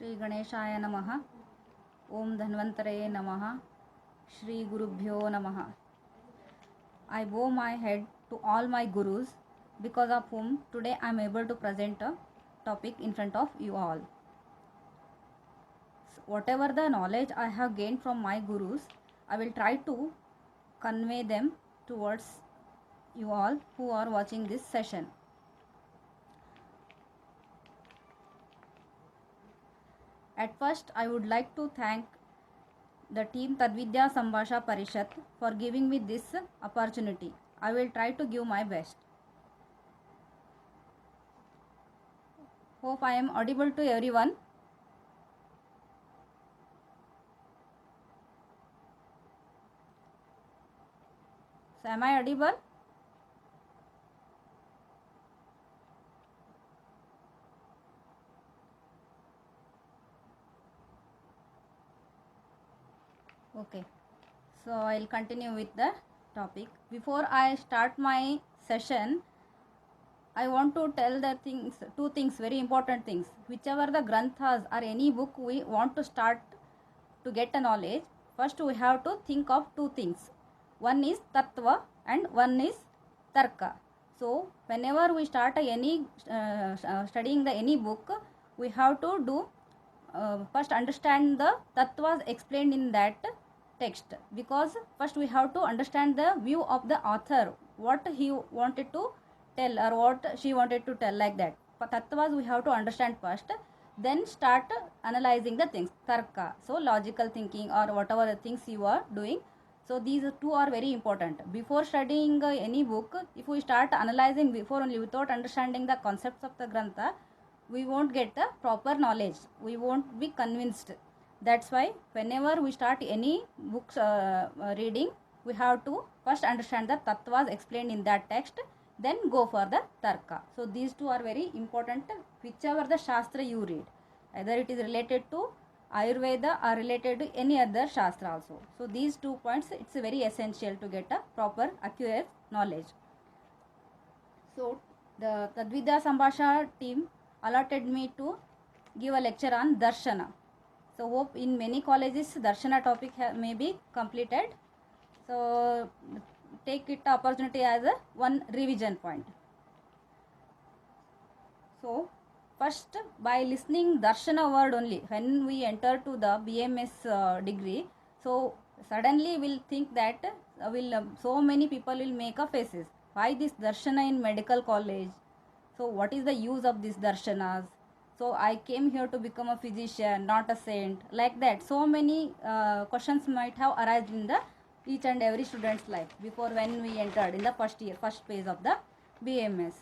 श्री गणेशाय नमः। ओम धन्वंतरये नमः। श्री गुरुभ्यो नमः। I bow my head to all my gurus, because of whom today I am able to present a topic in front of you all. So whatever the knowledge I have gained from my gurus, I will try to convey them towards you all who are watching this session. At first, I would like to thank the team Tadvidya Sambhasha Parishat for giving me this opportunity. I will try to give my best. Hope I am audible to everyone. So am I audible? Okay. So I'll continue with the topic. Before I start my session, I want to tell the things, two things, very important things. Whichever the granthas or any book we want to start to get a knowledge, first we have to think of two things. One is tattva and one is tarka. So whenever we start any studying the any book, we have to do first understand the tattvas explained in that text, because first we have to understand the view of the author, what he wanted to tell or what she wanted to tell, like that. For tattvas we have to understand first, then start analyzing the things, tarka, so logical thinking or whatever the things you are doing. So these two are very important. Before studying any book, if we start analyzing before only without understanding the concepts of the grantha, we won't get the proper knowledge, we won't be convinced. That's why whenever we start any books reading, we have to first understand the tattvas explained in that text, then go for the tarka. So these two are very important, whichever the shastra you read, either it is related to Ayurveda or related to any other shastra also. So these 2 points, it's very essential to get a proper accurate knowledge. So the Tadvidya Sambhasha team allotted me to give a lecture on Darshana. So hope in many colleges Darshana topic may be completed. So take it opportunity as a one revision point. So first, by listening Darshana word only, when we enter to the BMS degree, so suddenly we'll think that so many people will make a faces. Why this Darshana in medical college? So what is the use of these Darshanas? So I came here to become a physician, not a saint, like that. So many questions might have arisen in the each and every student's life before when we entered in the first year, first phase of the BMS.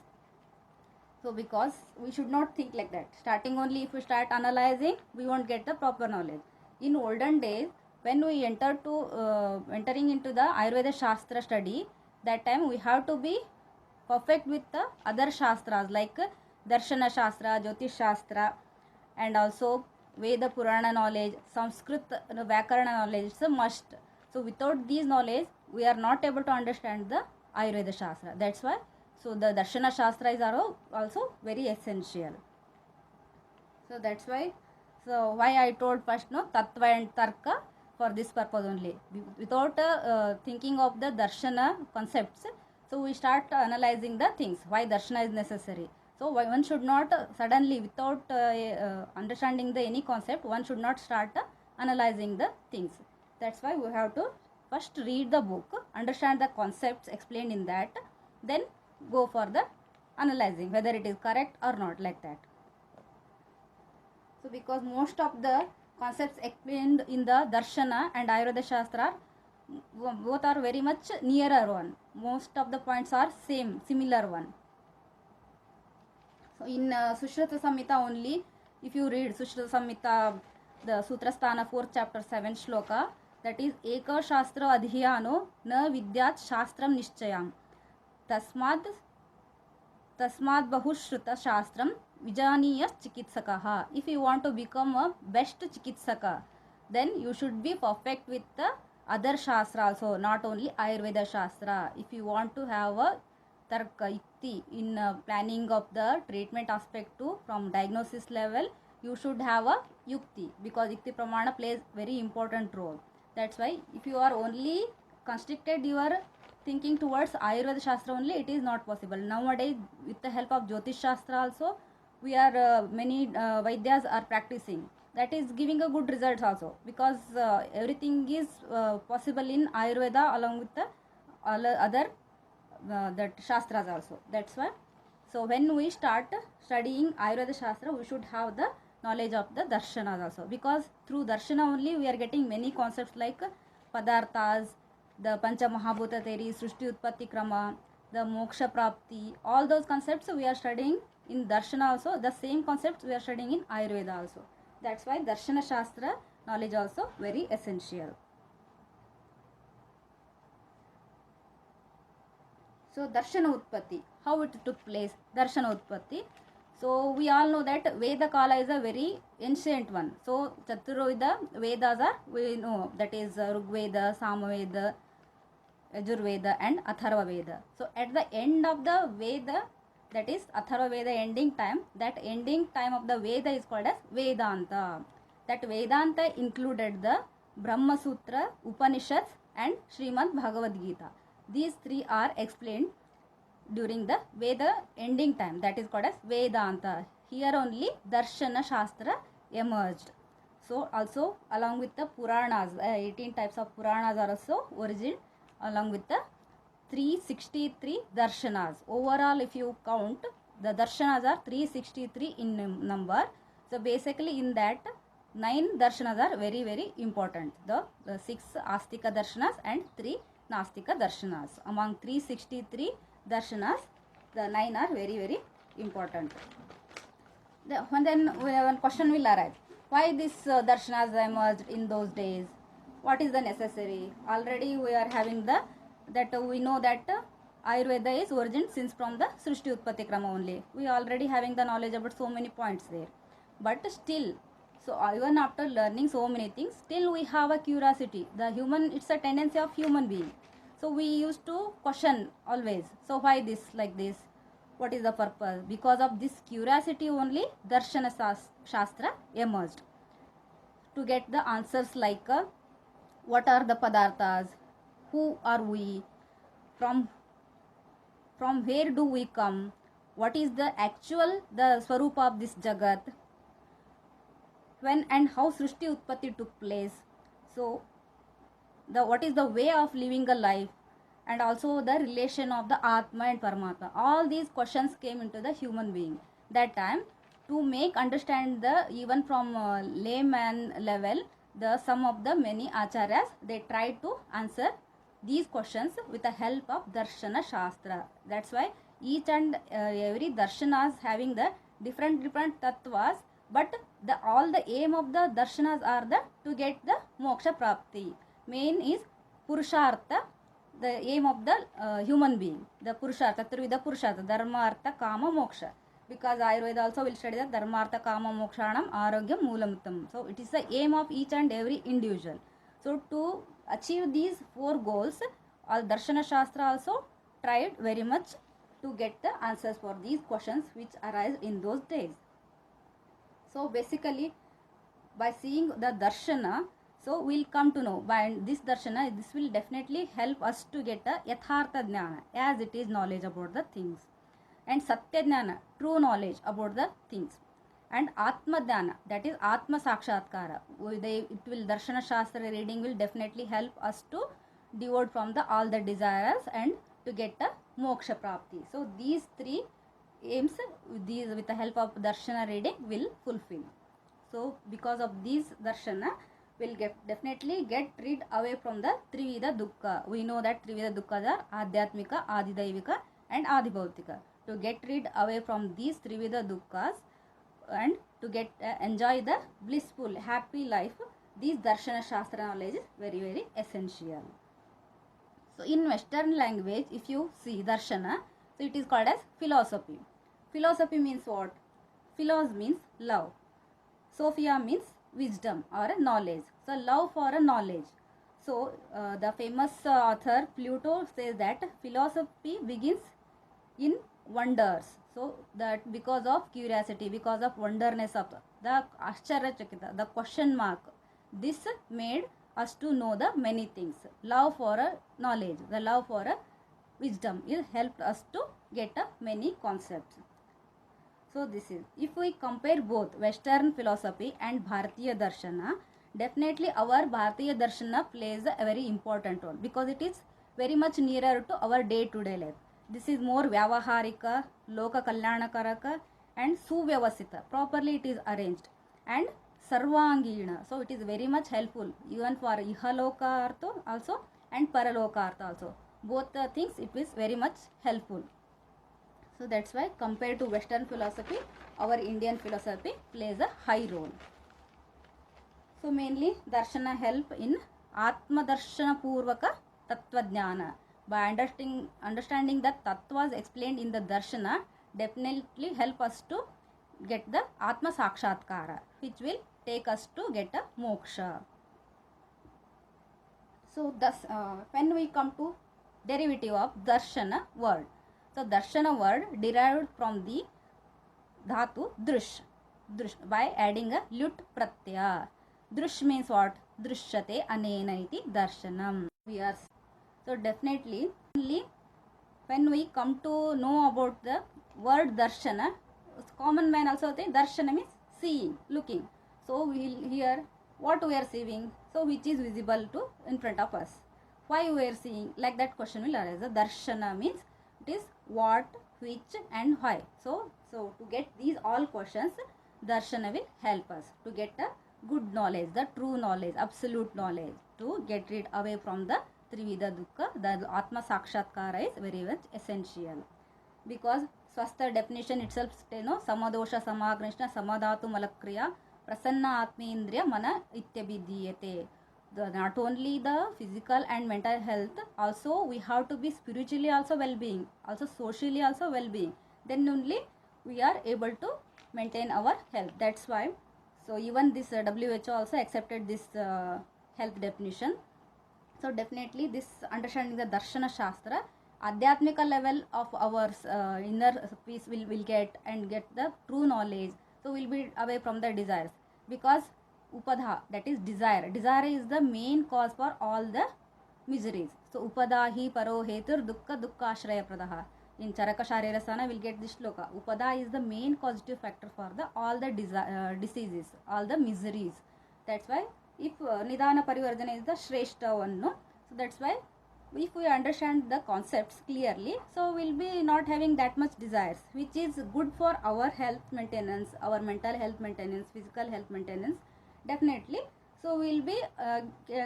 So because we should not think like that. Starting only, if we start analyzing, we won't get the proper knowledge. In olden days, when we entering into the Ayurveda Shastra study, that time we have to be perfect with the other shastras like Darshana Shastra, Jyotish Shastra, and also Veda Purana knowledge, Sanskrit Vyakarana knowledge. It's a must. So without these knowledge, we are not able to understand the Ayurveda Shastra. That's why. So the Darshana Shastra is also very essential. So that's why. So why I told first no Tattva and Tarka, for this purpose only. Without thinking of the Darshana concepts, so we start analyzing the things. Why Darshana is necessary. So one should not suddenly, without understanding the any concept, one should not start analyzing the things. That's why we have to first read the book, understand the concepts explained in that, then go for the analyzing whether it is correct or not, like that. So because most of the concepts explained in the Darshana and Ayurveda Shastra, both are very much nearer one. Most of the points are similar one. So in Sushruta Samhita only, if you read Sushruta Samhita, the Sutrasthana 4th chapter 7th shloka, that is Eka Shastra Adhyano na Vidyat Shastram Nishchayam. Tasmad Bahushruta Shastram Vijaniyas Chikitsakaha. If you want to become a best Chikitsaka, then you should be perfect with the other Shastra also, not only Ayurveda Shastra. If you want to have a Tarka Yukti in planning of the treatment aspect too, from diagnosis level, you should have a yukti, because yukti pramana plays very important role. That's why if you are only constricted your thinking towards Ayurveda Shastra only, it is not possible. Nowadays, with the help of Jyotish Shastra also, we are many Vaidyas are practicing. That is giving a good results also, because everything is possible in Ayurveda along with the other that Shastras also. That's why. So when we start studying Ayurveda Shastra, we should have the knowledge of the darshanas also, because through darshana only we are getting many concepts like padarthas, the pancha mahabhuta theory, srishti utpatti krama, the moksha prapti, all those concepts we are studying in darshana also. The same concepts we are studying in Ayurveda also. That's why darshana shastra knowledge also very essential. So darshana utpatti, how it took place, darshana utpatti. So we all know that Veda Kala is a very ancient one. So Chaturveda Vedas are, we know, that is Rigveda, Samaveda, Yajurveda and Atharva Veda. So at the end of the Veda, that is Atharva Veda ending time, that ending time of the Veda is called as Vedanta. That Vedanta included the Brahma Sutra, Upanishads and Srimad Bhagavad Gita. These three are explained during the Veda ending time, that is called as Vedanta. Here only Darshana Shastra emerged. So also along with the Puranas, 18 types of Puranas are also origin, along with the 363 Darshanas. Overall, if you count, the Darshanas are 363 in number. So basically in that 9 Darshanas are very very important. The 6 Astika Darshanas and 3 Nastika Darshanas. Among 363 Darshanas, the 9 are very very important. Then one question will arise. Why this darshanas emerged in those days? What is the necessary? Already we are having the, that we know that Ayurveda is origin since from the Srishti Utpatti Krama only. We already having the knowledge about so many points there. But still, so even after learning so many things, still we have a curiosity. The human, it's a tendency of human being. So we used to question always. So why this like this? What is the purpose? Because of this curiosity only, Darshana Shastra emerged. To get the answers like what are the padarthas, who are we, from where do we come, what is the actual, the swarupa of this jagat, when and how Srishti Utpatti took place. So the what is the way of living a life, and also the relation of the Atma and Paramatma. All these questions came into the human being. That time, to make understand the, even from layman level, the some of the many acharyas, they tried to answer these questions with the help of Darshana Shastra. That's why each and every darshanas having the different tattvas, but the all the aim of the darshanas are the to get the moksha prapti. Main is purushartha, the aim of the human being, the purushartha, Trivida Purushartha, Dharma, Artha, Kama, Moksha. Because Ayurveda also will study the Dharma, Artha, Kama, Mokshanam, Arogyam, Moolamuttam. So it is the aim of each and every individual. So to achieve these 4 goals, all Darshana Shastra also tried very much to get the answers for these questions which arise in those days. So basically, by seeing the Darshana, so we'll come to know by this darshana, this will definitely help us to get a yathartha jnana, as it is knowledge about the things, and satya jnana, true knowledge about the things, and atma jnana, that is atma sakshatkara. It will, darshana shastra reading will definitely help us to devote from the all the desires and to get a moksha prapti. So these 3 aims, these with the help of darshana reading will fulfill. So because of these darshana, will definitely get rid away from the Trivida Dukkha. We know that Trivida Dukkha are Adhyatmika, Adidaivika and Adibhautika. To get rid away from these Trivida Dukkhas and to get enjoy the blissful, happy life, these Darshana Shastra knowledge is very very essential. So in Western language, if you see Darshana, so it is called as philosophy. Philosophy means what? Philos means love. Sophia means wisdom or knowledge. So love for a knowledge. So the famous author Plato says that philosophy begins in wonders. So that because of curiosity, because of wonderness of the Ascharya, the question mark, this made us to know the many things. Love for a knowledge, the love for a wisdom, it helped us to get many concepts. So this is, if we compare both Western philosophy and Bharatiya Darshana, definitely our Bharatiya Darshana plays a very important role because it is very much nearer to our day-to-day life. This is more Vyavaharika, Loka Kalyanakaraka and Suvyavasita. Properly it is arranged and Sarvangina. So it is very much helpful even for Ihaloka Artha also and Paraloka Artha also. Both the things it is very much helpful. So that's why compared to Western philosophy, our Indian philosophy plays a high role. So mainly Darshana help in Atma Darshana Purvaka Tattva Jnana. By understanding the Tattvas explained in the Darshana definitely help us to get the Atma Sakshatkara, which will take us to get a moksha. So thus when we come to derivative of Darshana word. So Darshana word derived from the dhatu drush by adding a lut pratyaya. Drush means what? Drishyate anena iti darshanam. So definitely only when we come to know about the word darshana, common man also think darshana means seeing, looking. So we will hear what we are seeing, so which is visible to in front of us. Why we are seeing, like that question will arise. The darshana means it is what, which and why. So to get these all questions, darshana will help us to get a good knowledge, the true knowledge, absolute knowledge, to get rid away from the Trivida Dukkha. The Atma Sakshatkara is very much essential. Because Swastha definition itself, Samadosha Samagrishna Samadhatu Malakriya Prasanna Atmendriya Mana Ityabhidiyate. Not only the physical and mental health, also we have to be spiritually also well-being, also socially also well-being. Then only we are able to maintain our health. That's why. So even this WHO also accepted this health definition. So definitely this understanding the Darshana Shastra, Adhyatmika level of our inner peace will get and get the true knowledge. So we'll be away from the desires. Because Upadha, that is desire. Desire is the main cause for all the miseries. So Upadahi paro hetur dukkha dukkha ashraya pradaha. In Charaka Sharirasana we'll get this shloka. Upada is the main causative factor for the all the diseases, all the miseries. That's why if Nidana Parivarjana is the Shrestha one, no? So that's why if we understand the concepts clearly, so we'll be not having that much desires, which is good for our health maintenance, our mental health maintenance, physical health maintenance, definitely. So we'll be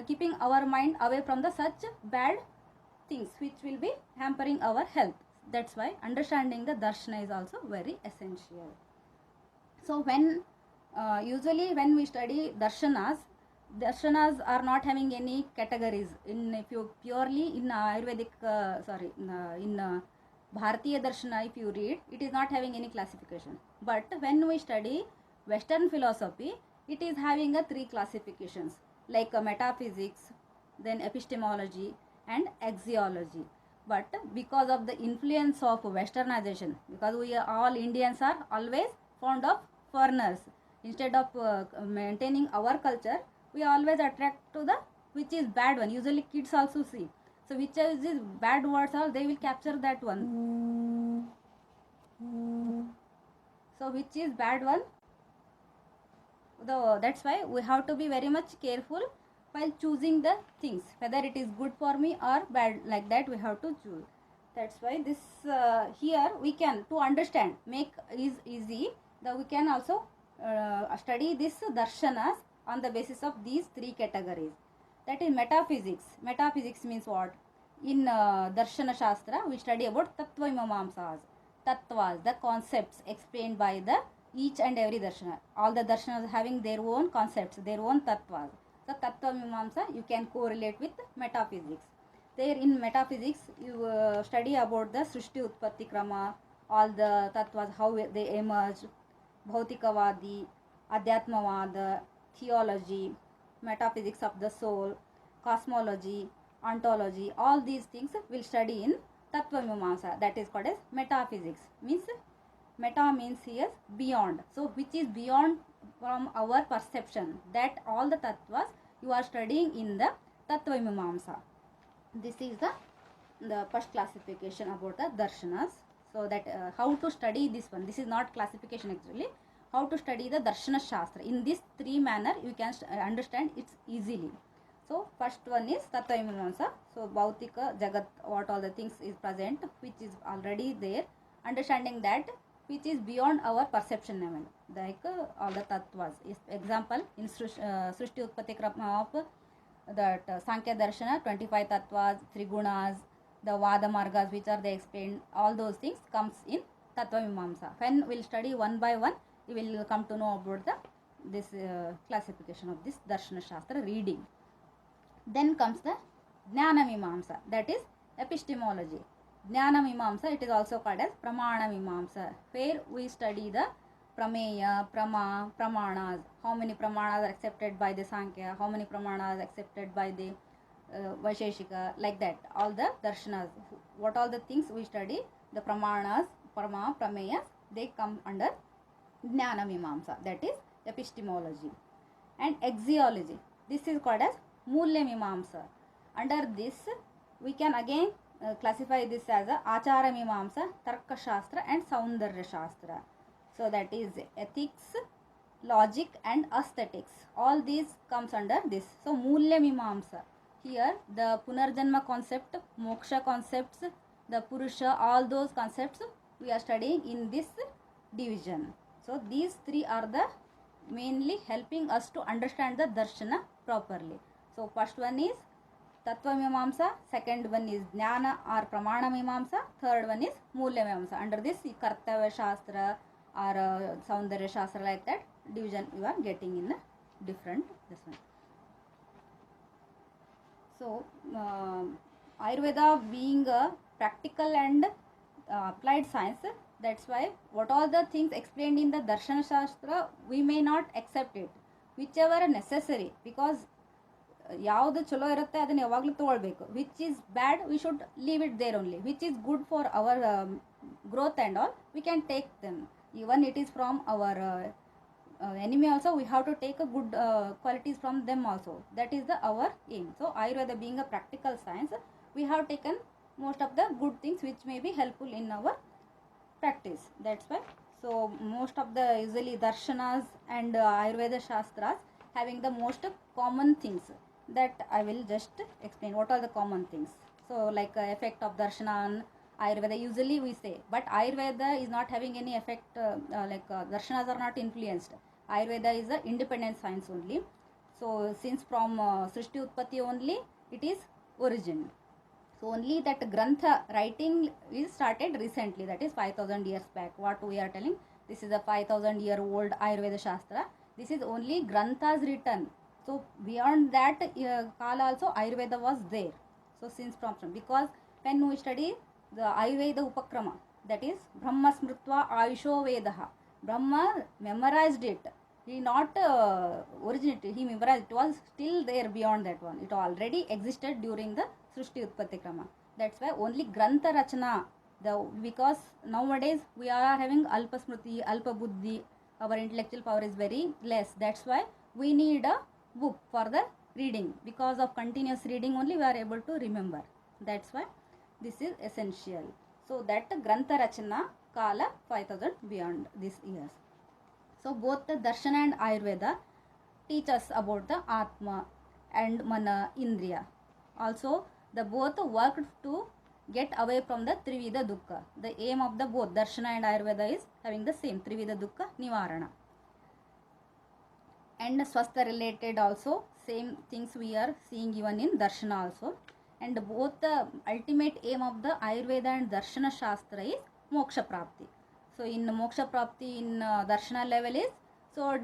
keeping our mind away from the such bad things which will be hampering our health. That's why understanding the darshana is also very essential. So when usually when we study darshanas are not having any categories. In if you purely in Ayurvedic, in Bharatiya Darshana, if you read, it is not having any classification. But when we study Western philosophy, it is having a 3 classifications like metaphysics, then epistemology and axiology. But because of the influence of westernization, because we are all Indians are always fond of foreigners, instead of maintaining our culture, we always attract to the which is bad one. Usually kids also see, so which is these bad words, all they will capture that one. So which is bad one, that's why we have to be very much careful while choosing the things, whether it is good for me or bad, like that we have to choose. That's why this here we can, to understand, make is easy, that we can also study this darshanas on the basis of these 3 categories. That is metaphysics. Metaphysics means what? In Darshana Shastra, we study about Tattva Mimamsas. Tattvas, the concepts explained by the each and every darshana. All the darshanas having their own concepts, their own tattvas. The Tattva Mimamsa you can correlate with metaphysics. There in metaphysics, you study about the Srishti Utpatti Krama, all the tattvas, how they emerged, Bhautikavadi, Adhyatmavada, theology, metaphysics of the soul, cosmology, ontology, all these things we'll study in Tattva Mimamsa, that is called as metaphysics. Means Meta means here beyond. So which is beyond from our perception. That all the tattvas you are studying in the Tattva Mimamsa. This is the first classification about the darshanas. So that how to study this one. This is not classification actually. How to study the Darshana Shastra. In this three manner you can understand it easily. So first one is Tattva Mimamsa. So Bhautika, Jagat, what all the things is present, which is already there. Understanding that which is beyond our perception level. Like all the tattvas. Example in Srishti Utpatti Krama of that Sankhya Darshana, 25 tattvas, Trigunas, the Vada Margas which are they explained, all those things comes in Tattva Mimamsa. When we'll study one by one, you will come to know about this classification of this Darshana Shastra reading. Then comes the Jnana Mimamsa, that is epistemology. Jnana Mimamsa, it is also called as Pramana Mimamsa, where we study the Prameya, Pramanas, how many Pramanas are accepted by the Sankhya, how many Pramanas are accepted by the Vaisheshika, like that. All the Darshanas, what all the things we study, the Pramanas, Prameyas, they come under Jnana Mimamsa, that is epistemology. And axiology, this is called as Mulya Mimamsa. Under this, we can again classify this as a Achara Mimamsa, Tarka Shastra and Saundarya Shastra. So that is ethics, logic and aesthetics. All these comes under this. So Mulya Mimamsa. Here the Punarjanma concept, Moksha concepts, the Purusha, all those concepts we are studying in this division. So these three are the mainly helping us to understand the Darshana properly. So first one is Tattva Mimamsa, second one is Jnana or Pramana Mimamsa, third one is Mulya Mimamsa. Under this Kartavya Shastra or Saundarya Shastra, like that division you are getting in a different this one. So Ayurveda being a practical and applied science, that's why what all the things explained in the Darshana Shastra we may not accept it, whichever necessary, because ಯಾವುದು ಚಲೋ ಇರುತ್ತೆ ಅದನ್ನು ಯಾವಾಗಲೂ ತೊಗೊಳ್ಬೇಕು. Which is bad we should leave it there only. Which is good for our growth and all, we can take them. Even it is from our enemy also, we have to take a good qualities from them also. That is our aim. So Ayurveda being a practical science, we have taken most of the good things which may be helpful in our practice. That's why. So most of the usually darshanas and Ayurveda shastras having the most common things that I will just explain. What are the common things? So like effect of darshana on Ayurveda usually we say, but Ayurveda is not having any effect, darshanas are not influenced. Ayurveda is a independent science only. So since from Srishti Utpatti only it is origin. So only that Grantha writing is started recently, that is 5000 years back. What we are telling, this is a 5000-year old Ayurveda Shastra. This is only Granthas written. So beyond that Kala also Ayurveda was there. So since from because when we study the Ayurveda Upakrama, that is Brahma Smritva Ayusho Vedaha, Brahma memorized it. He not originated, he memorized. It was still there beyond that one. It already existed during the Srishti Utpatti Krama. That's why only Grantha Rachana, because nowadays we are having Alpa Smriti, Alpa Buddhi, our intellectual power is very less. That's why we need a book for the reading. Because of continuous reading only we are able to remember. That's why this is essential. So that Grantha Rachana Kala 5000 beyond these years. So both the Darshana and Ayurveda teach us about the Atma and Mana, Indriya. Also the both worked to get away from the Trivida Dukkha. The aim of the both Darshana and Ayurveda is having the same Trivida Dukkha Nivarana. And Swastha related also same things we are seeing even in Darshana also. And both the ultimate aim of the Ayurveda and Darshana Shastra is Moksha Prapti. So in Moksha Prapti in Darshana level is so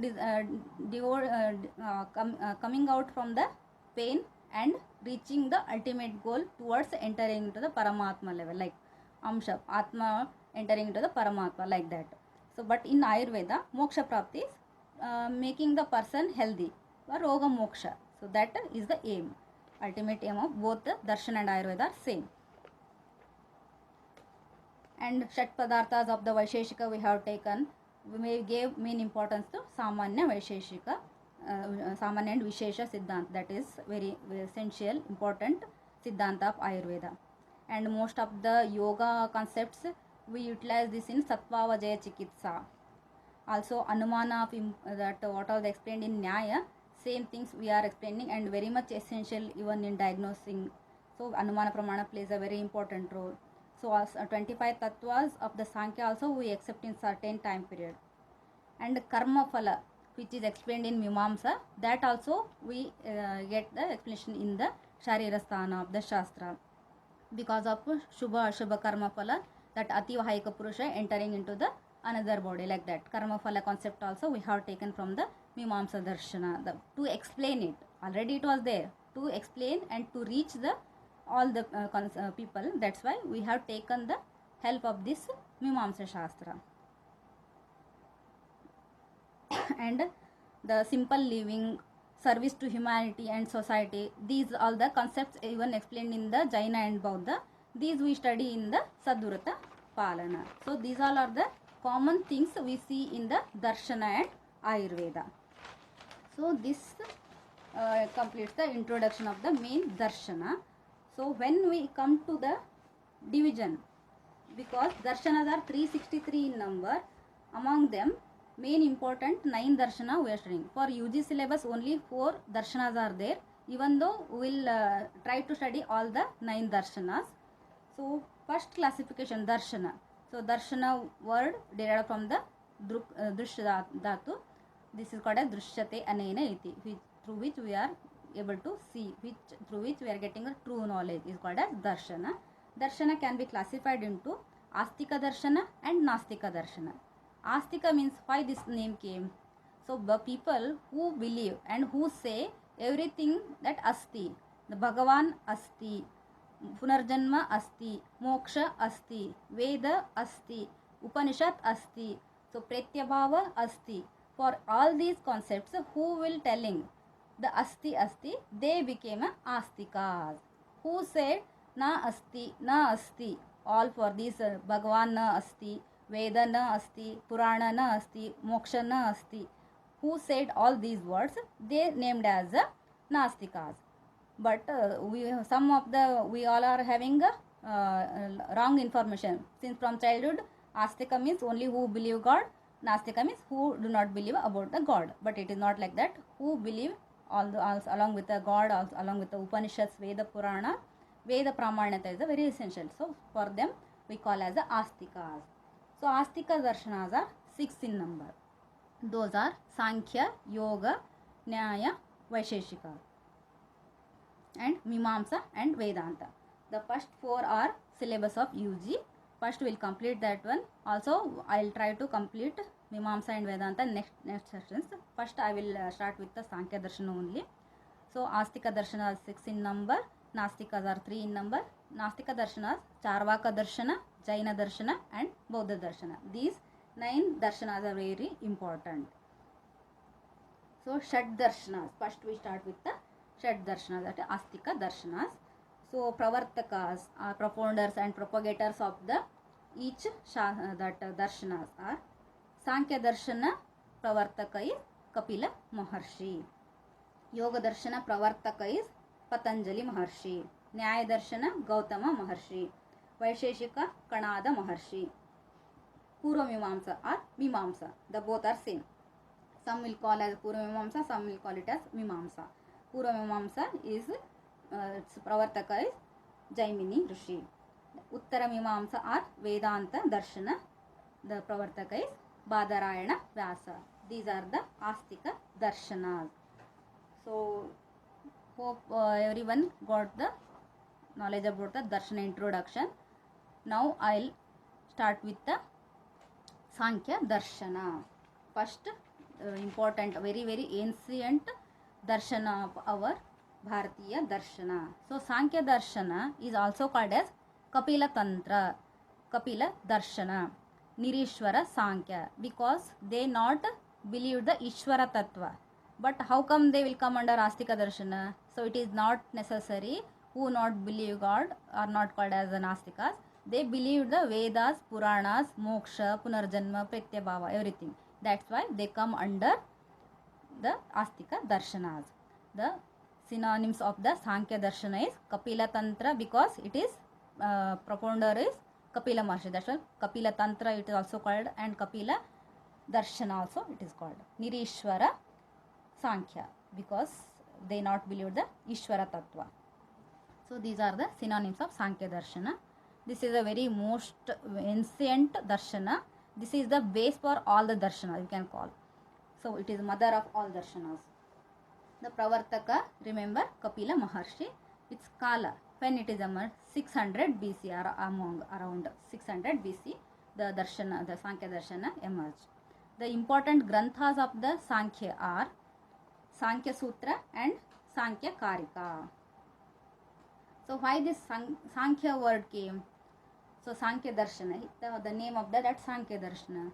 coming out from the pain and reaching the ultimate goal towards entering into the Paramatma level, like Amsha, Atma entering into the Paramatma, like that. So but in Ayurveda, Moksha Prapti is making the person healthy, or Roga Moksha. So that is the aim. Ultimate aim of both the Darshana and Ayurveda are same. And Shat Padarthas of the Vaisheshika we have taken. We may give main importance to Samanya Vaisheshika, Samanya and Vishesha Siddhanta. That is very, very essential, important Siddhanta of Ayurveda. And most of the yoga concepts we utilize this in Sattva Vajaya Chikitsa. Also Anumana of that what was explained in Nyaya, same things we are explaining and very much essential even in diagnosing. So Anumana Pramana plays a very important role. So as 25 tattvas of the Sankhya also we accept in certain time period. And Karma Phala, which is explained in Mimamsa, that also we get the explanation in the Sharira Sthana of the Shastra. Because of Shubha Ashubha Karma Phala, that Ativahika Purusha entering into the another body, like that. Karma Phala concept also we have taken from the Mimamsa Darshana. To explain it, already it was there. To explain and to reach the all the people, that's why we have taken the help of this Mimamsa Shastra. And the simple living, service to humanity and society, these all the concepts even explained in the Jaina and Bauddha, these we study in the Sadhurata Palana. So these all are the common things we see in the Darshana and Ayurveda. So this completes the introduction of the main Darshana. So when we come to the division, because darshanas are 363 in number, among them main important 9 darshana we are studying. For UG syllabus only 4 darshanas are there, even though we will try to study all the 9 darshanas. So first classification, darshana. So darshana word derived from the drushya dhatu. This is called as drishyate anena iti, through which we are able to see, through which we are getting a true knowledge, is called as darshana. Darshana can be classified into Astika Darshana and Nastika Darshana. Astika means why this name came. So the people who believe and who say everything that asti, the Bhagavan asti, Punarjanma asti, Moksha asti, Veda asti, Upanishad asti, so Pratyabhava asti. For all these concepts, who will telling the asti, they became astikas. Who said na asti, all for these Bhagavan na asti, Veda na asti, Purana na asti, Moksha na asti. Who said all these words, they named as nastikas. But we all are having wrong information. Since from childhood, astika means only who believe God, nastika means who do not believe about the God. But it is not like that. Who believe along with the God, along with the Upanishads, Veda, Purana, Veda Pramanyata is very essential. So for them we call as the astikas. So astika darshanas are 6 in number. Those are Sankhya, Yoga, Nyaya, Vaisheshika, and Mimamsa and Vedanta. The first 4 are syllabus of UG. First we will complete that one. Also I will try to complete Mimamsa and Vedanta next sessions. First I will start with the Sankhya Darshana only. So Astika Darshana is 6 in number, Nastikas are 3 in number. Nastika Darshanas, Charvaka Darshana, Jaina Darshana and Bauddha Darshana. These 9 darshanas are very important. So Shat Darshanas, first we start with the Shat Darshanas, that is Astika Darshanas. So Pravartakas are propounders and propagators of the each darshanas are Sankhya Darshana Pravartaka is Kapila Maharshi. Yoga Darshana Pravartaka is Patanjali Maharshi. Nyaya Darshana Gautama Maharshi. Vaisheshika Kanada Maharshi. Purva Mimamsa or Mimamsa, the both are same. Some will call as Purva Mimamsa, some will call it as Mimamsa. Purva Mimamsa is its Pravartaka is Jaimini Rishi. Uttara Mimamsa or Vedanta Darshana, the Pravartaka is Badarayana Vyasa. These are the Astika Darshanas. So hope everyone got the knowledge about the Darshana introduction. Now I'll start with the Sankhya Darshana. First important, very ancient Darshana of our Bharatiya Darshana. So Sankhya Darshana is also called as Kapila Tantra, Kapila Darshana, Nirishwara Sankhya, because they not believe the Ishvara Tattva. But how come they will come under Astika Darshana? So it is not necessary. Who not believe God are not called as the Nastikas. They believed the Vedas, Puranas, Moksha, Punarjanma, Pratyabhava, everything. That's why they come under the Astika Darshanas. The synonyms of the Sankhya Darshana is Kapila Tantra, because it is propounder is Kapila Maharshi. That's why Kapila Tantra it is also called, and Kapila Darshana also it is called. Nirishwara Sankhya, because they not believe the Ishvara Tattva. So these are the synonyms of Sankhya Darshana. This is a very most ancient Darshana. This is the base for all the Darshanas, you can call. So it is mother of all Darshanas. The Pravartaka, remember Kapila Maharshi. Its Kala, when it is among 600 BC or around 600 BC, the Darshana, the Sankhya Darshana emerged. The important granthas of the Sankhya are Sankhya Sutra and Sankhya Karika. So why this Sankhya word came? So Sankhya Darshana, the name of that Sankhya Darshana.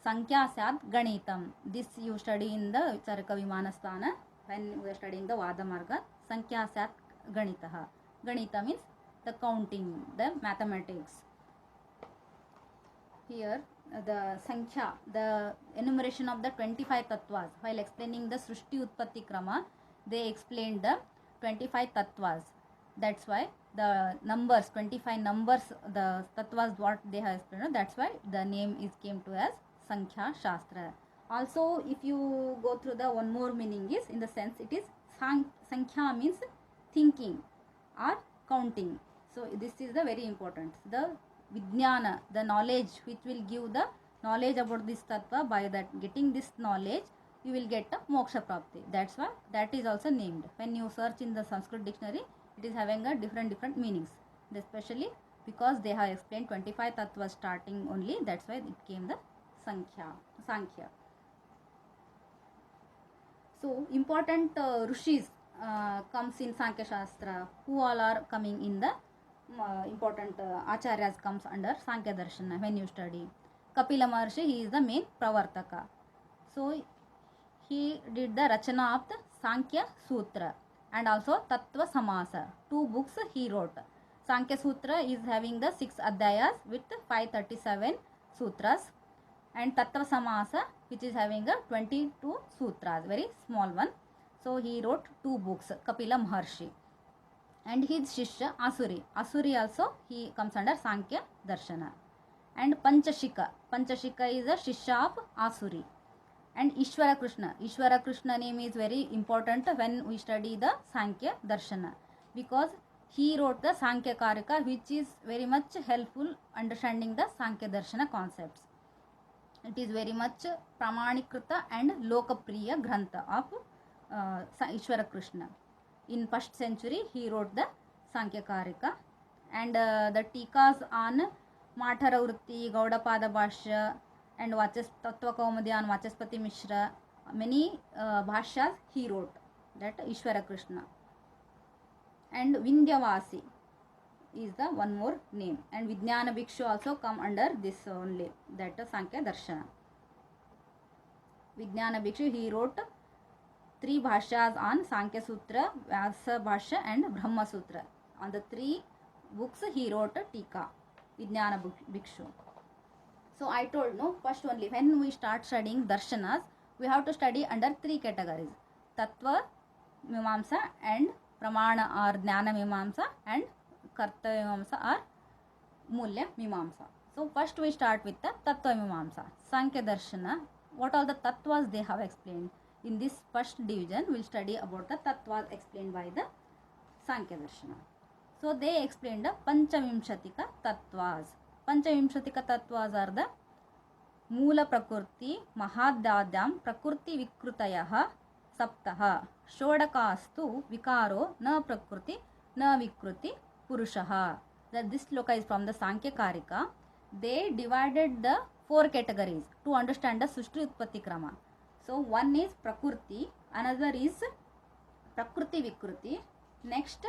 Sankhya Syad Ganitam. This you study in the Charaka Vimanasthana when we are studying the Vada Marga. Sankhya Syad Ganitaha. Ganita means the counting, the mathematics. Here the Sankhya, the enumeration of the 25 tattvas. While explaining the Srushti Utpatti Krama, they explained the 25 tattvas. That's why the numbers, 25 numbers, the tattvas what they have explained, that's why the name is came to as Sankhya Shastra. Also, if you go through the one more meaning is, in the sense it is Sankhya means thinking or counting. So this is the very important. The Vijnana, the knowledge which will give the knowledge about this tattva. By that getting this knowledge, you will get a moksha prapti. That's why that is also named. When you search in the Sanskrit dictionary, it is having a different meanings. Especially because they have explained 25 tattvas starting only. That's why it came the Sankhya. So important rishis comes in Sankhya Shastra. Who all are coming in the important acharyas comes under Sankhya Darshana when you study. Kapila Maharshi, he is the main Pravartaka. So he did the Rachana of the Sankhya Sutra and also Tattva Samasa. 2 books he wrote. Sankhya Sutra is having the 6 adhyayas with 537 sutras, and Tattva Samasa which is having a 22 sutras, very small one. So he wrote 2 books, Kapila Maharshi. And his Shishya Asuri. Asuri also he comes under Sankhya Darshana. And Panchashika. Panchashika is a Shishya of Asuri. And Ishvara Krishna. Ishvara Krishna name is very important when we study the Sankhya Darshana, because he wrote the Sankhya Karika, which is very much helpful understanding the Sankhya Darshana concepts. It is very much Pramanikrita and Lokapriya Grantha of Ishvara Krishna. In 1st century he wrote the Sankhya Karika, and the Tikas on Mathara Vritti, Gaudapada Bhashya, and Tattva Kaumadya, Vachaspati Mishra, many bhashyas he wrote, that Ishvara Krishna. And Vindyavasi is the one more name, and Vijnana Bhikshu also come under this only, that Sankhya Darshana. Vijnana Bhikshu, he wrote 3 bhashyas on Sankhya Sutra, Vyasa Bhashya and Brahma Sutra. On the 3 books he wrote a Tika, Vijnana Bhikshu. So I told, no, first only when we start studying Darshanas, we have to study under 3 categories. Tattva Mimamsa and Pramana or Jnana Mimamsa, and Karta Mimamsa or Mulya Mimamsa. So first we start with the Tattva Mimamsa. Sankhya Darshana, what all the tattvas they have explained. In this first division, we will study about the tattvas explained by the Sankhya Darshana. So they explained the Panchavimshatika tattvas. Panchavimshatika tattvas are the Moola Prakriti, Mahadadyam Prakriti Vikrutayaha Saptaha Shodakastu Vikaro Na Prakriti Na Vikruti Purushaha. That this sloka is from the Sankhya Karika. They divided the 4 categories to understand the Srushti Utpatti Krama. So one is Prakriti, another is Prakriti Vikruti, next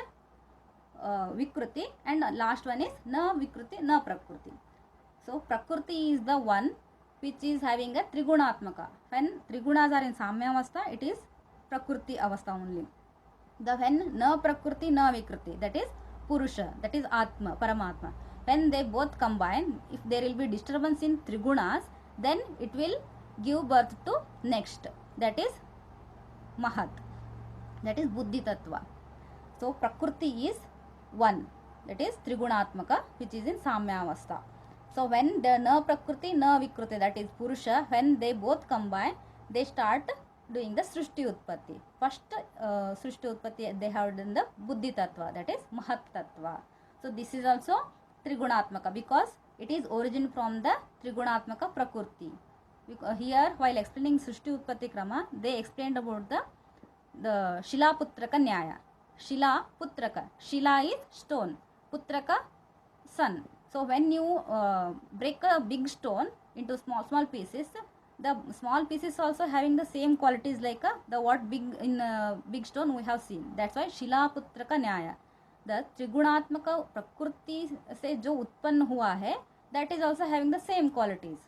Vikruti, and last one is Na Vikruti Na Prakriti. So Prakriti is the one which is having a Trigunatmaka. When Trigunas are in Samyavastha, it is Prakriti Avastha only. The when Na Prakriti Na Vikruti, that is Purusha, that is Atma, Paramatma. when they both combine, if there will be disturbance in trigunas, then it will give birth to next, that is Mahat, that is Buddhi Tattva. So Prakriti is one, that is Trigunatmaka, which is in Samyavastha. So when the na Prakriti, na Vikruti, that is Purusha, when they both combine, they start doing the Srishti Utpatti. First Srishti Utpatti they have done the Buddhi Tattva, that is Mahat Tattva. So this is also Trigunatmaka because it is origin from the Trigunatmaka Prakriti. Here while explaining Srishti Utpatti Krama, they explained about the Shila Putraka Nyaya. Shila Putraka. Shila is stone. Putraka son. So when you break a big stone into small pieces, the small pieces also having the same qualities like the what big in big stone we have seen. That's why Shila Putraka Nyaya. The Trigunaत्मक प्रकृति से जो उत्पन्न हुआ है, that is also having the same qualities.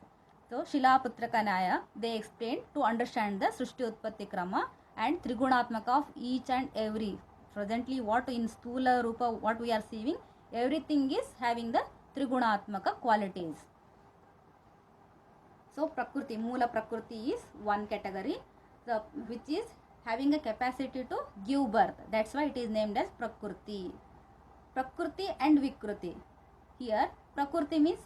So Shila Putraka Nyaya, they explained to understand the Srishti Utpatti Krama and Trigunaत्मक of each and every. Presently what in Stula Rupa what we are seeing, everything is having the Trigunaत्मक qualities. So Prakriti, Moola Prakriti is one category, which is having a capacity to give birth. That's why it is named as Prakriti. Prakriti and Vikruti. Here Prakriti means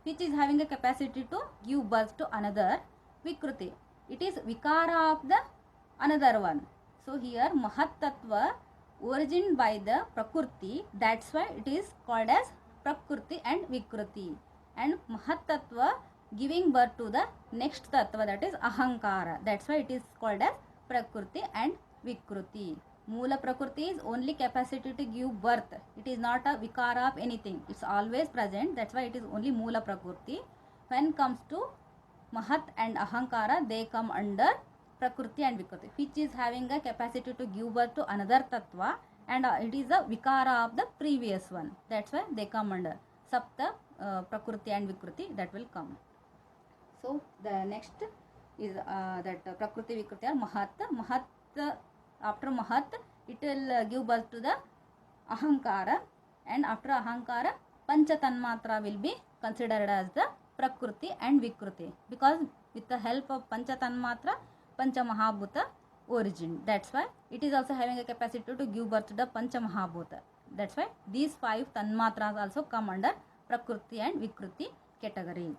which is having a capacity to give birth to another. Vikruti, it is Vikara of the another one. So here Mahat Tattva origin by the Prakriti, that's why it is called as Prakriti and Vikruti. And Mahat Tattva giving birth to the next Tattva, that is Ahankara. That's why it is called as Prakriti and Vikruti. Moola Prakriti is only capacity to give birth. It is not a Vikara of anything. It's always present. That's why it is only Moola Prakriti. When comes to Mahat and Ahankara, they come under Prakriti and Vikruti, which is having a capacity to give birth to another Tattva, and it is a Vikara of the previous one. That's why they come under Sapta Prakriti and Vikruti, that will come. So the next is that Prakriti Vikruti are Mahat. Mahat, after Mahat, it will give birth to the Ahankara, and after Ahankara, Pancha Tanmatra will be considered as the Prakriti and Vikruti, because with the help of Pancha Tanmatra, Pancha Mahabhuta origin. That's why it is also having a capacity to give birth to the Pancha Mahabhuta. That's why these 5 Tanmatras also come under Prakriti and Vikruti category.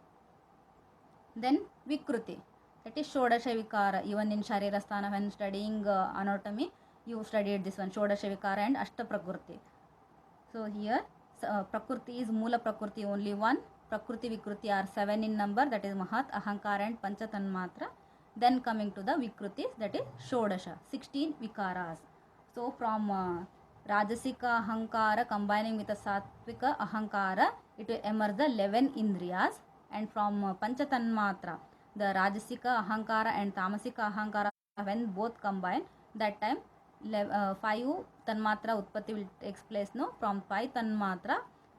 Then Vikruti, that is Shodasha Vikara. Even in Sharirasthana when studying anatomy, you studied this one, Shodasha Vikara and Ashta Prakriti. So here Prakriti is Moola Prakriti only one. Prakriti Vikruti are 7 in number, that is Mahat, Ahankara and Pancha Tanmatra. Then coming to the Vikrutis, that is Shodasha, 16 Vikaras. So from Rajasika Ahankara combining with the Sattvika Ahankara, it will emerge the 11 Indriyas. And from Pancha Tanmatra, the Rajasika Ahankara and Tamasika Ahankara, when both combine, that time 5 Tanmatra Utpatti will take place. No, from 5 Tanmatra,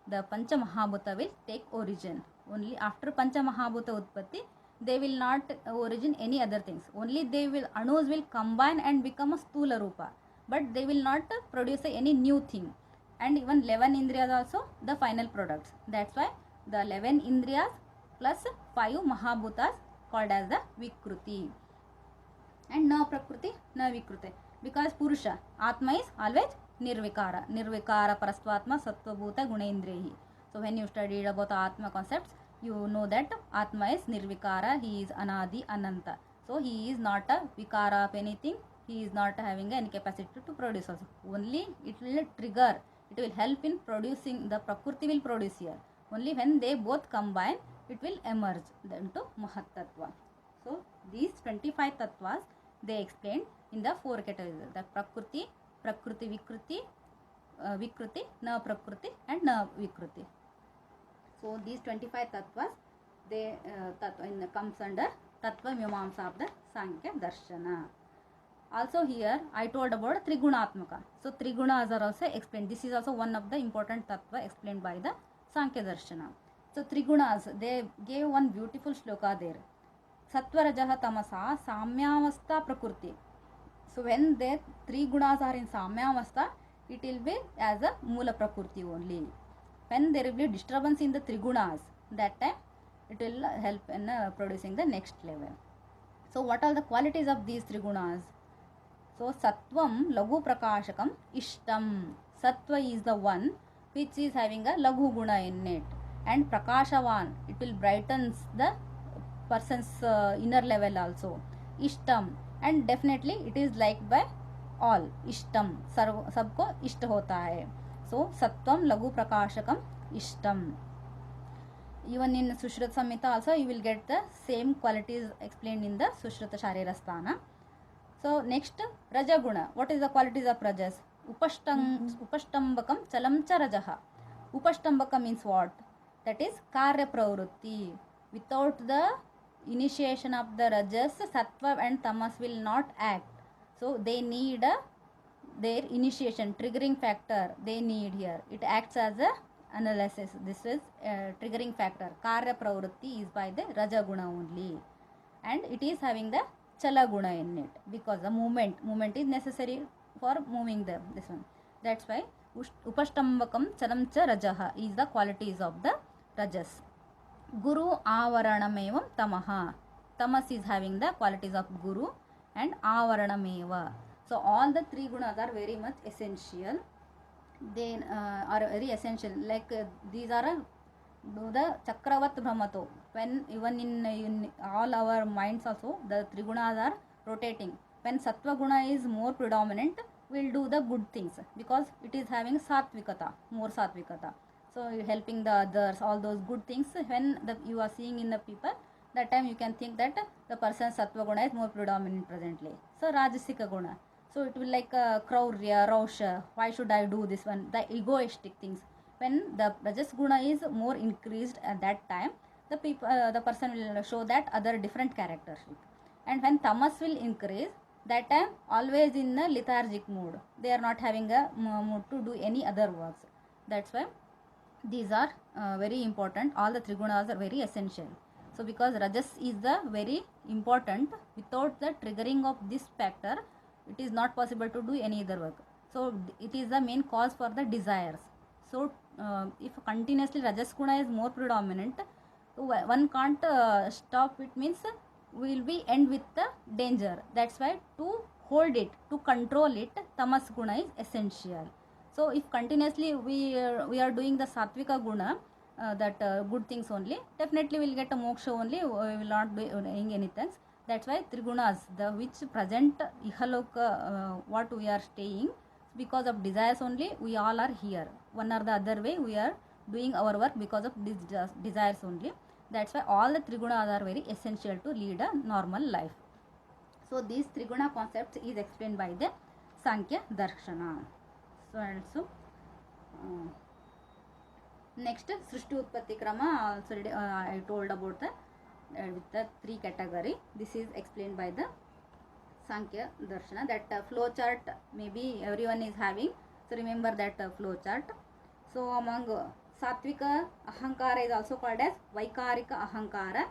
the Pancha Mahabhuta will take origin. Only after Pancha Mahabhuta Utpatti, they will not origin any other things. Only they will Anus will combine and become a Stula Rupa, but they will not produce any new thing. And even 11 Indriyas also the final products. That's why the 11 Indriyas plus 5 Mahabhutas called as the Vikruti. And na Prakriti, na Vikruti. Because Purusha, Atma is always Nirvikara. Nirvikara Parastvatma Sattvabhuta Gunendrehi. So when you studied about Atma concepts, you know that Atma is Nirvikara, he is Anadi Ananta. So he is not a Vikara of anything, he is not having any capacity to produce also. Only it will trigger, it will help in producing, the Prakriti will produce here. Only when they both combine, it will emerge into Mahat Tattva. So these 25 Tattvas they explained in the 4 categories, the Prakriti, Prakriti Vikruti, Vikruti, Na Prakriti and Na Vikruti. So these 25 tattvas, they comes under Tattva Mimamsa of the Sankhya Darshana. Also here I told about Trigunatmaka. So Trigunas are also explained. This is also one of the important tattva explained by the Sankhya Darshana. So Trigunas, they gave one beautiful shloka there. Sattva-rajaha tamasa samyavastha prakriti. So when the 3 gunas are in samyavastha, it will be as a Moola Prakriti only. when there will be disturbance in the trigunas, that time it will help in producing the next level. So what are the qualities of these trigunas? So Sattvam Laghu Prakashakam Ishtam. Sattva is the one which is having a Laghu Guna in it, and Prakashavan, it will brightens the person's inner level also. Ishtam, and definitely it is liked by all. Ishtam, सबको इष्ट होता है. So Sattvam Laghu Prakashakam Ishtam. Even in Sushruta Samhita also you will get the same qualities explained in the Sushruta Sharirasthana. So next, Rajaguna. What is the qualities of Rajas? Upashtambakam chalam cha rajaha. Upashtambaka means what? That is karya pravrutti. Without the initiation of the Rajas, Sattva and Tamas will not act. So they need their initiation, triggering factor they need here. It acts as a analysis. This is triggering factor. Karya pravrutti is by the Rajaguna only. And it is having the chala guna in it, because the movement is necessary for moving this one. That's why upashtambakam chalam cha rajaha is the qualities of the rajas. Guru avaranam tamaha. Tamas is having the qualities of guru and avaranam. So all the three gunas are very much essential. They are very essential. Like these are do the chakravat brahmato. When even in all our minds also the trigunas are rotating. When sattva guna is more predominant, we'll do the good things because it is having satvikata, more satvikata. So helping the others, all those good things. When you are seeing in the people, that time you can think that the person's sattva guna is more predominant presently. So rajasika guna. So it will like kraurya, rausha. Why should I do this one? The egoistic things. When the rajas guna is more increased at that time, the person will show that other different characteristic. And when tamas will increase, that time always in a lethargic mood. They are not having a mood to do any other works. That's why these are very important. All the trigunas are very essential. So because rajas is the very important, without the triggering of this factor, it is not possible to do any other work. So it is the main cause for the desires. So if continuously rajas guna is more predominant, so one can't stop it, means we will be end with the danger. That's why to hold it, to control it, tamas guna is essential. So if continuously we are doing the sattvika guna, that good things only, definitely we will get a moksha only. We will not be doing anything. That's why trigunas, the which present ihaloka, what we are staying, because of desires only we all are here. One or the other way we are doing our work because of these desires only. That's why all the trigunas are very essential to lead a normal life. So these triguna concepts is explained by the Sankhya Darshana. So also next Srishti Utpatti Krama, also I told about the with the three category. This is explained by the Sankhya Darshana. That flow chart maybe everyone is having. So remember that flow chart. So among Sattvika Ahankara is also called as Vaikarika Ahankara.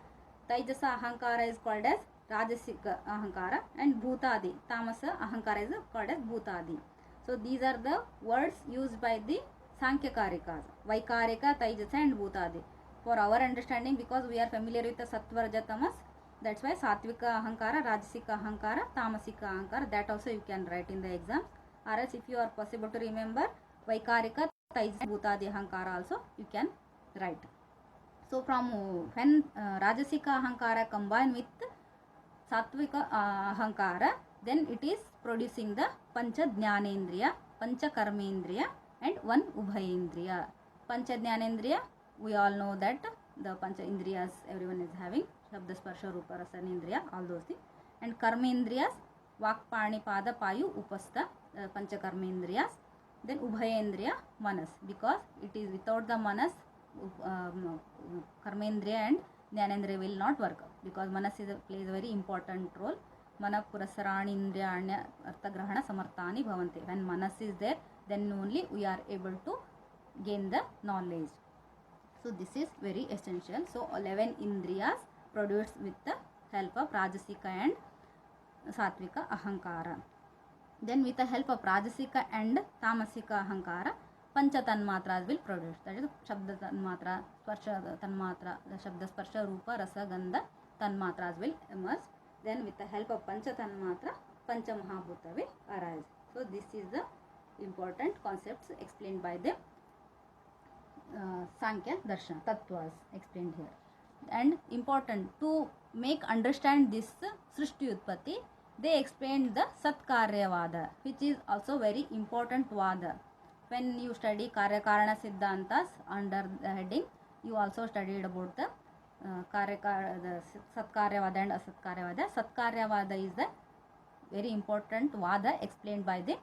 Taijasa Ahankara is called as Rajasika Ahankara, and Bhutadi, Tamasa Ahankara is called as Bhutadi. So these are the words used by the Sankhya Karikas, Vaikarika, Taijasa and Bhutadi. For our understanding, because we are familiar with the Sattva, Raja, Tamas, that's why Sattvika Ahankara, Rajasika Ahankara, Tamasika Ahankara, that also you can write in the exams. Or else if you are possible to remember Vaikarika, Taijasa, Bhutadi Ahankara also you can write. So from when Rajasika Ahankara combined with Sattvika Ahankara, then it is producing the Pancha Jnanendriya, Pancha Karmendriya and one Ubhayendriya. Pancha Jnanendriya, we all know that the Pancha Indriyas everyone is having, Shabda Sparsha Rupa Rasa Indriya, all those things. And Karmendriyas, Vak Pani Pada Payu Upastha, Pancha Karmendriyas. Then Ubhayendriya, Manas, because it is without the Manas, Karmendriya and Jnanendriya will not work, because Manas plays a very important role. Mana Purasarani Indriyanya Arthagrahana Samarthani Bhavanti. When Manas is there, then only we are able to gain the knowledge. So this is very essential. So 11 Indriyas produced with the help of Rajasika and Sattvika Ahankara. Then with the help of Rajasika and Tamasika Ahankara, pancha tanmatras will produce. That is shabda tanmatra, sparsha tanmatra, the shabda sparsha rupa rasa gandha tanmatras will emerge. Then with the help of pancha tanmatra, pancha mahabhuta will arise. So this is the important concepts explained by the Sankhya Darshana Tattvas explained here. And important to make understand this Srishti Utpatti, they explained the Satkaryavada, which is also very important Vada. When you study Karya Karana Siddhantas under the heading, you also studied about the Satkaryavada and Asatkaryavada. Satkaryavada is the very important Vada explained by the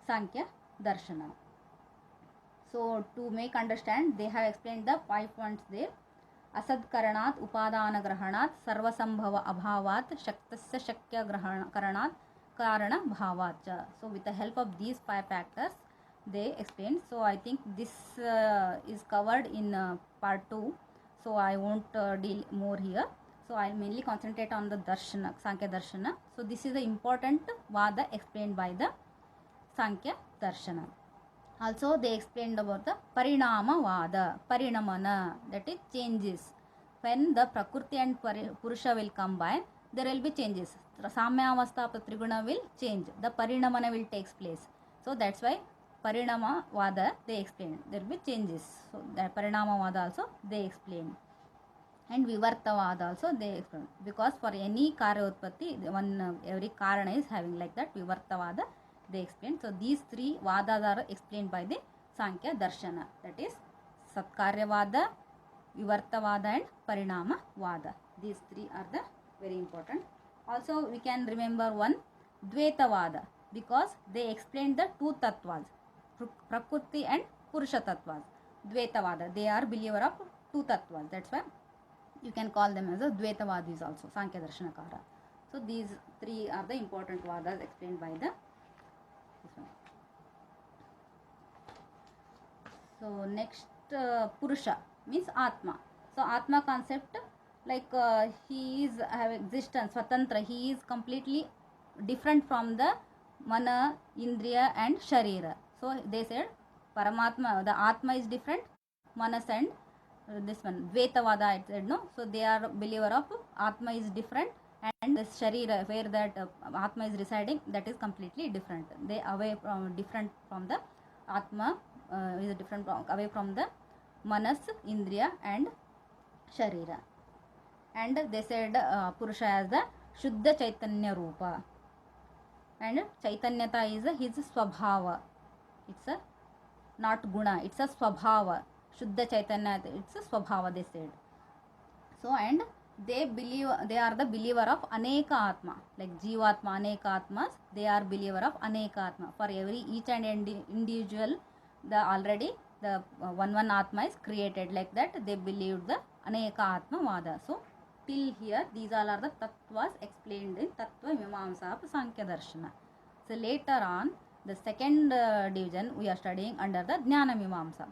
Sankhya Darshana. So to make understand, they have explained the 5 points there. असद्करणात् उपादानग्रहणात् सर्वसंभव अभावात् शक्तस्य शक्यग्रहणकरणात् कारणभावात् च. So with the help of these 5 factors they explain. So I think this is covered in part 2, so I won't deal more here. So I'll mainly concentrate on the Darshana, Sankhya Darshana. So this is the important Vada explained by the Sankhya Darshana. Also they explained about the Parinama Vada, Parinamana, that is changes. When the Prakriti and Purusha will combine, there will be changes. Samya Avastha Triguna will change. The Parinamana will take place. So that's why Parinama Vada they explained. There will be changes. So that Parinama Vada also they explained. And Vivarta Vada also they explained. Because for any Karya Utpatti, every Karana is having like that Vivarta Vada they explained. So these 3 Vadas are explained by the Sankhya Darshana. That is Satkarya Vada, Vivarta Vada and Parinama Vada. These 3 are the very important. Also we can remember one Dvaita Vada, because they explained the 2 Tattvas, Prakriti and Purusha Tattvas. Dvaita Vada, they are believer of 2 Tattvas. That's why you can call them as a Dvaita Vadis also, Sankhya Darshanakara. So these 3 are the important Vadas explained by the So next Purusha means Atma. So Atma concept, like he is have existence, Swatantra, he is completely different from the Mana, Indriya and Sharira. So they said Paramatma, the Atma is different, Manas and this one Dvaitavada I said, no. So they are believer of Atma is different, and the Sharira where that Atma is residing, that is completely different. They away from different from the Atma, is different from, away from the Manas, Indriya and Sharira. And they said Purusha as the Shuddha Chaitanya Rupa, and Chaitanyata is his Swabhava. It's a not Guna, it's a Swabhava. Shuddha Chaitanya, it's a Swabhava they said. So and they believe, they are the believer of Aneka Atma, like Jivatma, Aneka Atmas, they are believer of Aneka Atma. For every each and individual, the already the one Atma is created, like that they believed the Aneka Atma Vada. So till here these all are the Tattvas explained in Tattva Mimamsa of Sankhya Darshana. So later on the second division we are studying under the Jnana Mimamsa.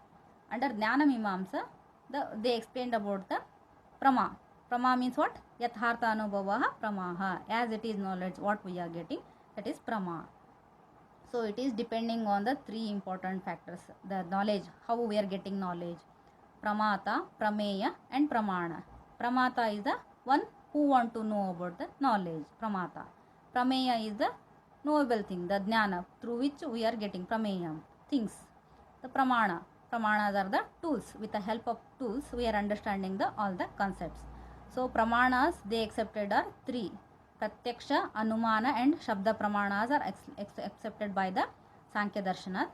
Under Jnana Mimamsa they explained about the Prama. Prama means what? Yathartha Anubhavaha Pramaha. As it is knowledge what we are getting, that is Prama. So it is depending on the 3 important factors. The knowledge, how we are getting knowledge. Pramata, Prameya and Pramana. Pramata is the one who want to know about the knowledge. Pramata. Prameya is the knowable thing, the Jnana, through which we are getting Prameyam, things. The Pramana. Pramanas are the tools. With the help of tools we are understanding the all the concepts. So Pramanas they accepted are 3. Pratyaksha, Anumana and Shabda Pramanas are accepted by the Sankhya Darshana.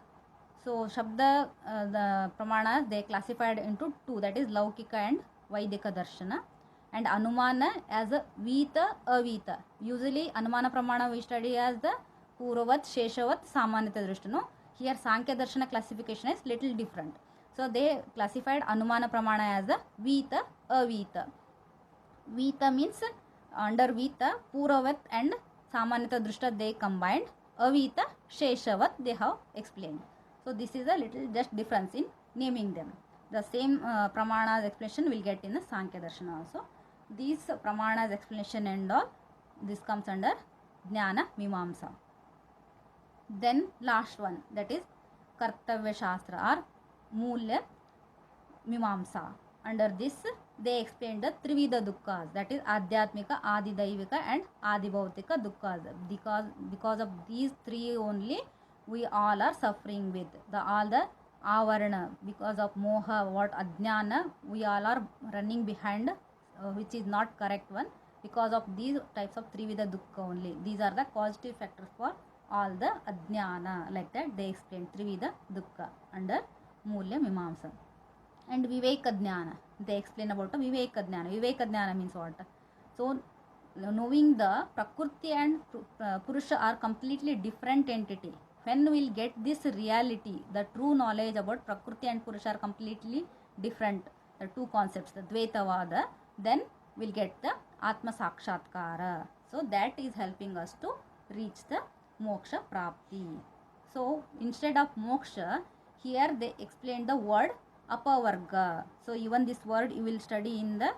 So Shabda, the Pramanas they classified into 2, that is Laukika and Vaidika Darshana. And Anumana as a Vita, Avita. Usually Anumana Pramana we study as the Puravat, Sheshavat, Samanyata Drishtano. Here Sankhya Darshana classification is little different. So they classified Anumana Pramana as the Vita, Avita. Vita means under Vita, Puravat and Samanyata Drishta they combined. Avita, Sheshavat they have explained. So this is a little just difference in naming them. The same Pramana's explanation will get in the Sankhya Darshana also. These Pramana's explanation and all, this comes under Jnana Mimamsa. Then last one, that is Kartavya Shastra or Mulya Mimamsa. Under this, they explained the Trivida Dukkhas, that is Adhyatmika, Adidaivika and Adibhautika Dukkhas. Because of these three only, we all are suffering with all the avarana. Because of moha, what ajnana, we all are running behind, which is not correct one. Because of these types of Trivida Dukkha only. These are the causative factors for all the ajnana. Like that, they explained Trivida Dukkha under Mulya Mimamsa. And Viveka Jnana, they explain about the Viveka Jnana. Viveka Jnana means what? So, knowing the Prakriti and Purusha are completely different entity. When we'll get this reality, the true knowledge about Prakriti and Purusha are completely different, the two concepts, the Dvaitavada, then we'll get the Atma Sakshatkara. So, that is helping us to reach the Moksha Prapti. So, instead of Moksha, here they explain the word Apavarga. So, even this word you will study in the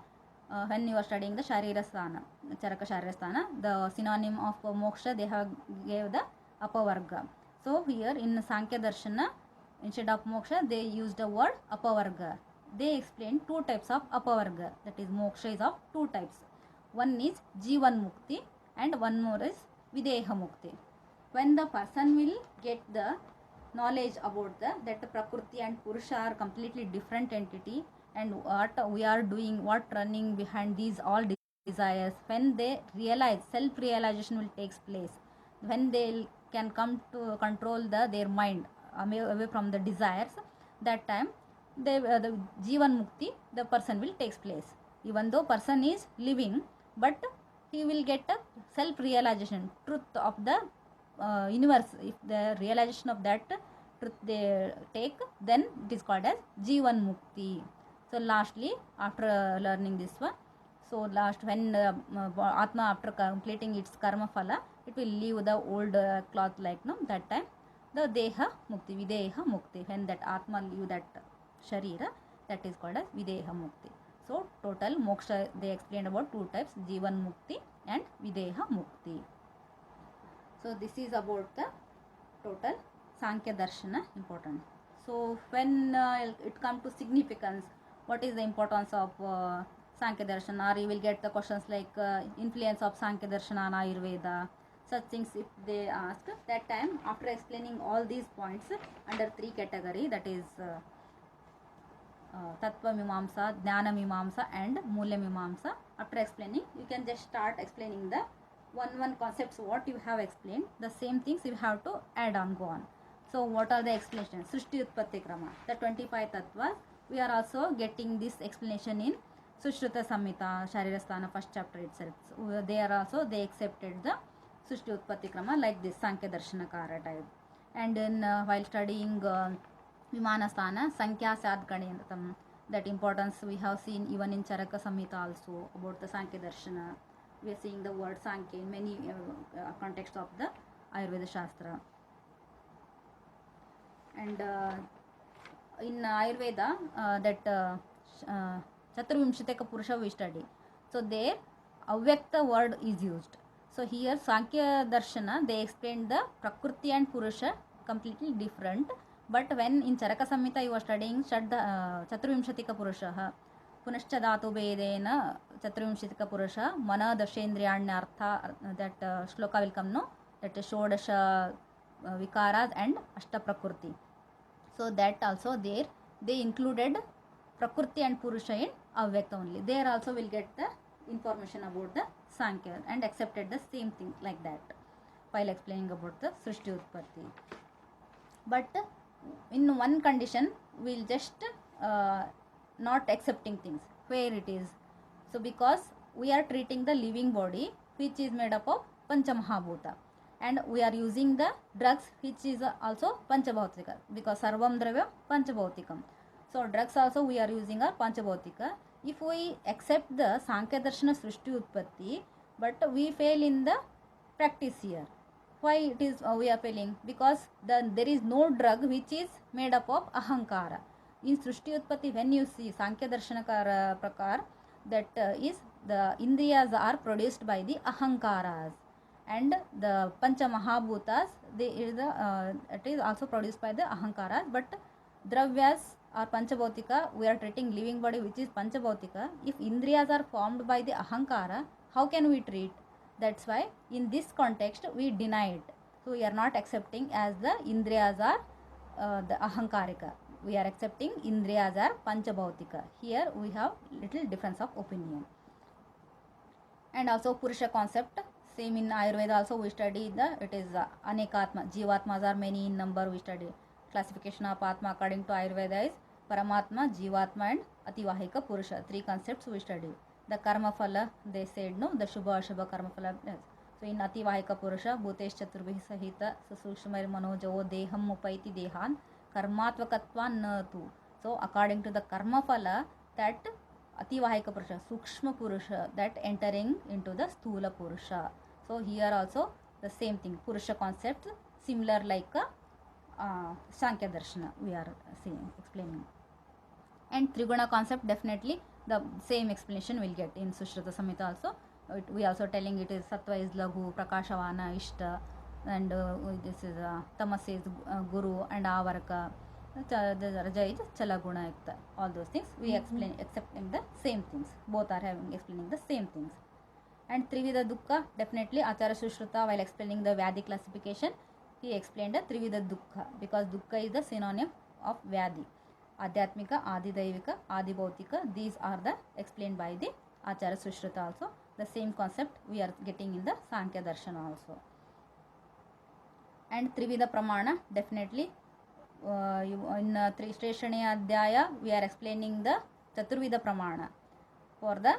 when you are studying the Sharirasthana, Charaka Sharirasthana, the synonym of moksha they have gave the Apavarga. So, here in Sankhya Darshana, instead of moksha, they used the word Apavarga. They explain two types of Apavarga, that is, moksha is of two types. One is Jivan Mukti and one more is Videha Mukti. When the person will get the knowledge about that the Prakriti and Purusha are completely different entity, and what we are doing, what running behind these all desires, when they realize, self-realization will take place, when they can come to control their mind away from the desires, that time they, the Jivan Mukti, the person will take place. Even though person is living, but he will get a self-realization, truth of the universe. If the realization of that truth they take, then it is called as Jivan Mukti. So lastly, after learning this one, so last when Atma, after completing its karma phala, it will leave the old cloth like no, that time the Deha Mukti, Videha Mukti. When that Atma leave that Sharira, that is called as Videha Mukti. So total moksha they explained about two types, Jivan Mukti and Videha Mukti. So this is about the total Sankhya Darshana important. So when it comes to significance, what is the importance of Sankhya Darshana, or you will get the questions like influence of Sankhya Darshana on Ayurveda, such things if they ask, that time after explaining all these points under three category, that is Tattva Mimamsa, Jnana Mimamsa and Mulya Mimamsa, after explaining, you can just start explaining the one concepts what you have explained, the same things you have to add on, go on. So what are the explanations? Srishti Utpatti Krama, the 25 tattvas, we are also getting this explanation in Sushruta Samhita, Sharirasthana first chapter itself. So they are also, they accepted the Srishti Utpatti Krama like this Sankhya Darshanakara type. And then while studying Vimanasthana, Sankhya Sadganatam, that importance we have seen even in Charaka Samhita also about the Sankhya Darshana. We are seeing the word Sankhya in many contexts of the Ayurveda Shastra. And in Ayurveda, that Chaturvimshateka Purusha we study. So there, Avyakta word is used. So here Sankhya Darshana, they explained the Prakriti and Purusha completely different. But when in Charaka Samhita you are studying Chaturvimshatika Purusha, Punascha Dhatu Bedena Chaturvimshatika Purusha, Mana Dashendriyanyartha, that shloka will come, no? That is Shodasha Vikaras and Ashta Prakriti. So that also there, they included Prakriti and Purusha in Avyakta only. There also will get the information about the Sankhya and accepted the same thing like that while explaining about the Srishti Utpatti. But in one condition, we'll just not accepting things, where it is. So because we are treating the living body which is made up of Panchamahabhuta, and we are using the drugs which is also Panchabhautika, because Sarvam Dravya Panchabhautikam. So drugs also we are using are Panchabhautika. If we accept the Sankhya Darshana Srishti Utpatti, but we fail in the practice here. Why it is we are failing? Because there is no drug which is made up of Ahankara. In Srishti Utpatti, when you see Sankhya Darshana Prakar, that is the Indriyas are produced by the Ahankaras. and the Pancha Mahabhutas, it is also produced by the Ahankaras, but Dravyas or Panchabhautika, we are treating living body which is Panchabhautika. If Indriyas are formed by the Ahankara, how can we treat? That's why in this context we deny it. So we are not accepting as the Indriyas are the Ahankarika. We are accepting Indriyas are Panchabhautika. Here we have little difference of opinion. And also Purusha concept, same in Ayurveda also we study it is Anekatma. Jivatmas are many in number, we study. Classification of Atma according to Ayurveda is Paramatma, Jivatma and Ativahika Purusha. 3 concepts we study. The Karma Phala, they said no, the Shubha Ashubha Karma Phala. Yes. So in Ativahika Purusha, Bhutesh Chaturbhi Sahita, Susushmair Manojavo Deham Mupaiti Dehan, Karmatvakatvan Natu. So according to the Karma Phala, that Ativahika Purusha, Sukshma Purusha, that entering into the Sthula Purusha. So here also the same thing, Purusha concept, similar like Sankhya Darshana we are explaining. And Triguna concept, definitely the same explanation we'll get in Sushruta Samhita also. We also telling it is Sattva is Laghu, Prakashavana, Ishta, and this is Tamas is Guru and Avaraka. Raja is Chalaguna, all those things we explain, accepting the same things. Both are having explaining the same things. And Trivida Dukkha, definitely Acharya Sushruta, while explaining the Vyadi classification, he explained the Trivida Dukkha, because Dukkha is the synonym of Vyadi. Adhyatmika, Adidaivika, Adibhautika, these are the explained by the Acharya Sushruta also. The same concept we are getting in the Sankhya Darshana also. And Trivida Pramana, definitely in Trisheshani Adhyaya we are explaining the Chaturvida Pramana for the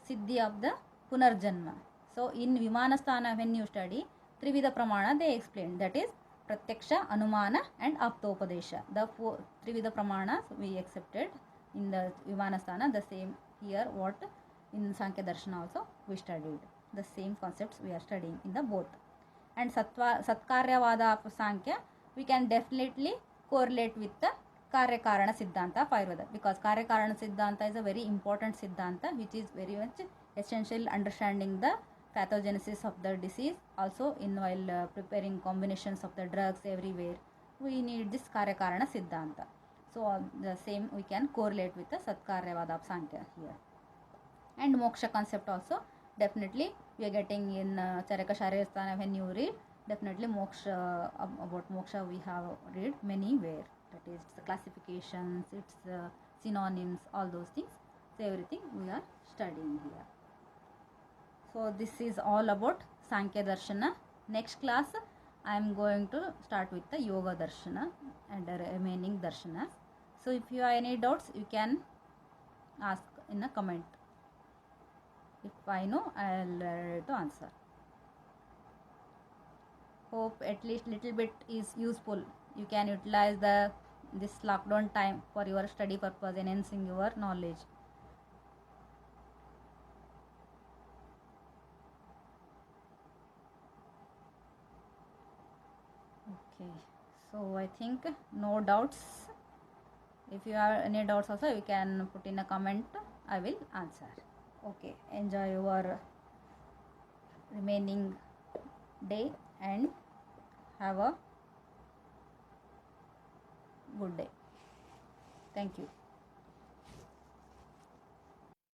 Siddhi of the Punarjanma. So in Vimanasthana when you study Trivida Pramana, they explain, that is Pratyaksha, Anumana and Aptopadesha. The 4 Trivida Pramanas we accepted in the Vimanasthana, the same here what in Sankhya Darshana also we studied. The same concepts we are studying in the both. And Satkaryavada of Sankhya we can definitely correlate with the Karya-Karana Siddhanta of Ayurveda, because Karya-Karana Siddhanta is a very important Siddhanta which is very much essential understanding the pathogenesis of the disease. Also in while preparing combinations of the drugs everywhere we need this Karya-Karana Siddhanta. So the same we can correlate with the Satkaryavada of Sankhya here. And Moksha concept also definitely we are getting in Charaka Sharirasthana when you read, definitely Moksha, about Moksha we have read many where, that is the classifications, its synonyms, all those things. So everything we are studying here. So this is all about Sankhya Darshana. Next class I am going to start with the Yoga Darshana and the remaining Darshanas. So if you have any doubts you can ask in a comment. If I know I will ready to answer. Hope at least little bit is useful. You can utilize this lockdown time for your study purpose, enhancing your knowledge. Okay, so I think no doubts. If you have any doubts also you can put in a comment, I will answer. Okay, enjoy your remaining day and have a good day. Thank you.